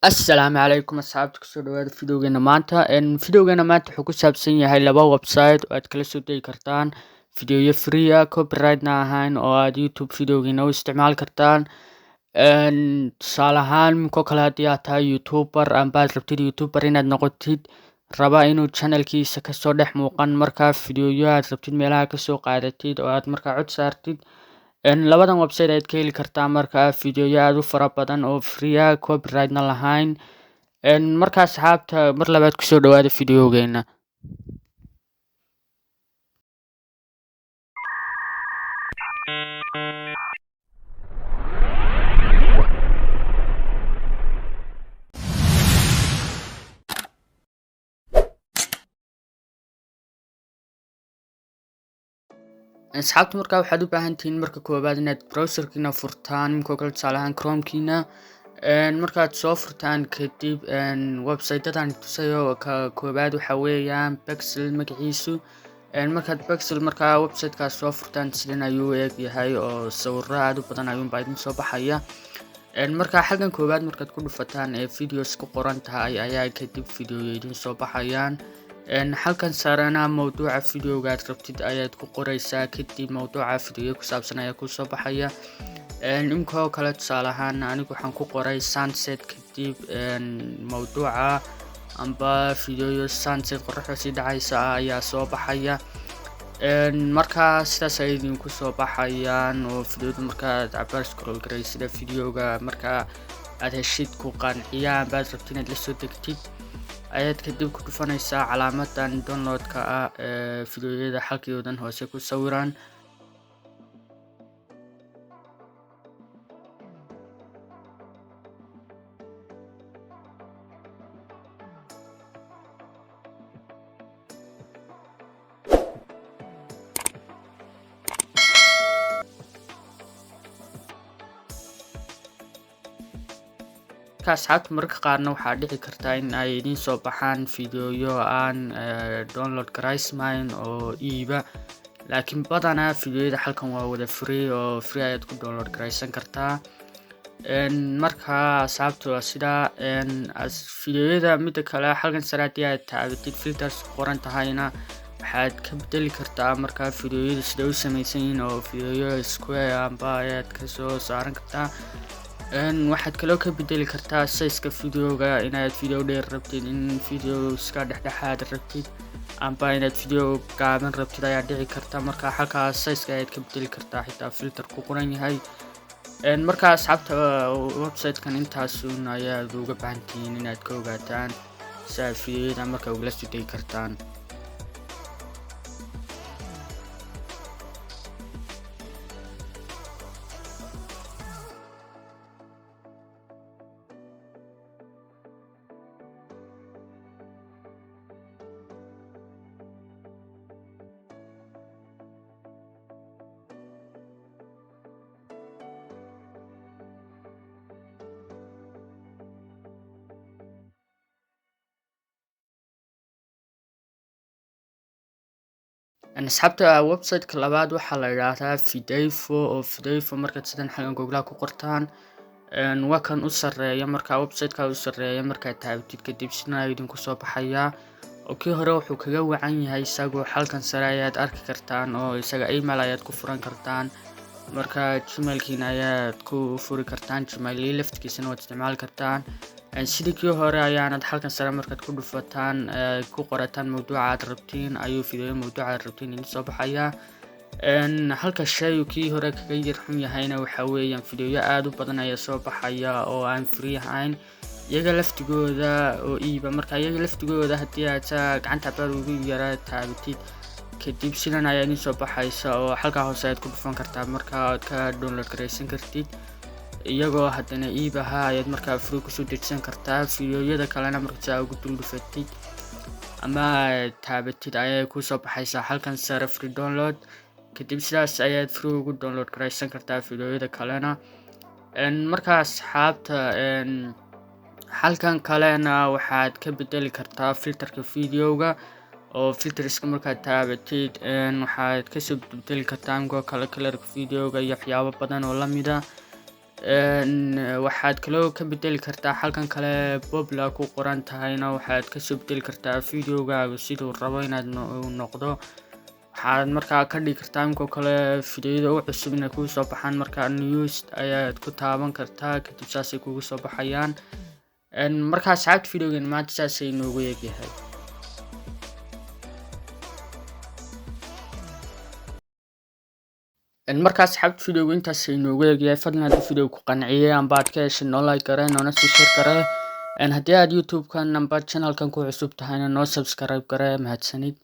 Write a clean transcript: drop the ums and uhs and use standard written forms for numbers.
Assalaamu calaykum asxaabta kusoo dhawaada videogeena maanta videogeena maanta wuxuu ku saabsan yahay laba website oo aad kala soo degi kartaan videoyo free ah copyright na ahayn oo aad YouTube videogeena u isticmaali kartaan tusaale ahaan minkoo kale haddii aad tahay YouTuber amba aad rabtid YouTuber inaad noqotid raba inuu channelkiisa kasoo dhex muuqan markaa videoyo aad rabtid meelaha kasoo qaadatid oo aad markaa cod saartid labadan website ayaad ka heli kartaa markaa videoyo aad u fara badan oo free ah copyright na lahayn markaa asxaabta mar labaad kusoo dhawaada videogeena asxaabta markaa waxaad u baahan tihiin marka koowaad inaad browserkiina furtaan minkoo kale tusaale ahaan chromekiina markaad soo furtaan kadib websitedadan tusayo ka koowaad waxa weeyaan Pexel magaciisu markaad Pexel markaa websitekaas soo furtaan sidan ayuu u eg yahay oo sawirro aad u badan ayuunbaa idin soo baxaya markaa xaggan koowaad markaad ku dhufataan ee videos ku qoran tahay ayaa kadib videoyo idin soo baxayaan halkan sarena mawduuca videoga aad rabtid ayaad ku qoraysaa kadib mawduuca video ku saabsan ayaa ku soo baxaya inkoo kale tusaale ahaan anigu waxaan ku qoray sunset kadib mawduuca amba videoyo sunset qorraxda sii dhacaysa ayaa soo baxaya markaa sidaas ay idinku soo baxayaan oo videoda markaa aad cabaar scroll garay sida videoga markaa aad heshid ku qanciya amba aad rabtid inaad la soo degtid ayaad kadib ku dhufanaysaa calaamadan downloadka ah videoyada halkoodan hoose ku sawiran asxaabta mararka qaarna waxaa dhici kartaa in ay idin soo baxaan videoyo aan download garaysmayn oo iiba laakiin badanaa videoyada halkan waa wada free oo free ayaad ku download garaysan kartaa markaa asxaabta waa sidaa videoyada midda kale halkan sare haddii aad taabatid filters ku qoran tahayna waxaad ka bedeli kartaa markaa videoyada sida u samaysan yihiin oo videoyo square amba ayaad kasoo saaran kartaa waxaad kaloo ka bedeli kartaa size-ka videoga inaad video dheer rabtid in video iska dhexdhexaad rabtid amba inaad video gaaban rabtid ayaa dhici karta markaa halkaas size-ka ayaad ka bedeli kartaa xitaa filter ku qoran yahay markaa asxaabta website-kan intaasun ayaad uga baahantihiin inaad ka ogaataan si aad videoyada markaa ugala soo degi kartaan asxaabta website-ka labaad waxaa la yiraahdaa Videfo oo Videfo markaad sidan xagan Google ku qortaan waa kan u sareeya markaa website-ka u sareeya markaad taabatid kadib sidana idinku soo baxaya oo kii hore wuxuu kaga wacan yahay isagoo halkan sare ayaad arki kartaan oo isaga email ayaad ku furan kartaan markaa gmailkiina ayaad ku furi kartaan gmail leftkiisana waad isticmaali kartaan sidii kii hore ayaanad halkan sare markaad ku dhufataan ku qorataan mawduuca aad rabtiin ayuu video mawduuca aad rabtiin idin soo baxaya halka shay kii hore kaga yar xun yahayna waxa weeyaan videoyo aad u badan ayaa soo baxaya oo aan free ahayn iyaga laftigooda oo iiba markaa iyaga laftigooda haddii aad gacanta baad ugu yara taabatid kadib sidan ayaa idin soo baxaysa oo halkaa hoose aad ku dhufan kartaa markaa aad ka download garaysan kartid iyagoo haddana iibaha ayaad markaa free kusoo degsan kartaa videoyada kalena markaa ugu dul dhufatid ama taabatid ayay ku soo baxaysaa halkan sare free download kadib sidaas ayaad free ugu download garaysan kartaa videoyada kalena markaa asxaabta halkan kalena waxaad ka bedeli kartaa filterka videoga oo filterska markaad taabatid waxaad kasoo bedeli kartaa kale colorka videoga iyo waxyaabo badan oo lamid ah waxaad kaloo ka bedeli kartaa halkan kale popular ku qoran tahayna waxaad ka soo bedeli kartaa videogaaga siduu rabo inaad noqdo. waxaad markaa ka dhigi kartaa inkoo kale fideoyada u cusub inay kugu soo baxaan, markaa news ayaad ku taaban kartaa, kadib saasay kugu soo baxayaan. markaa asxaabta videogan maanta saasay noogu eegyahay. markaa asxaabta videoga intaas ay noogu eegyahay. fadlan haddii video ku qanciyay amba aad ka heshay noo like garee, noona sii share garee. haddii aad YouTube-kan amba channel-kan ku cusub tahayna noo subscribe garee. mahadsanid.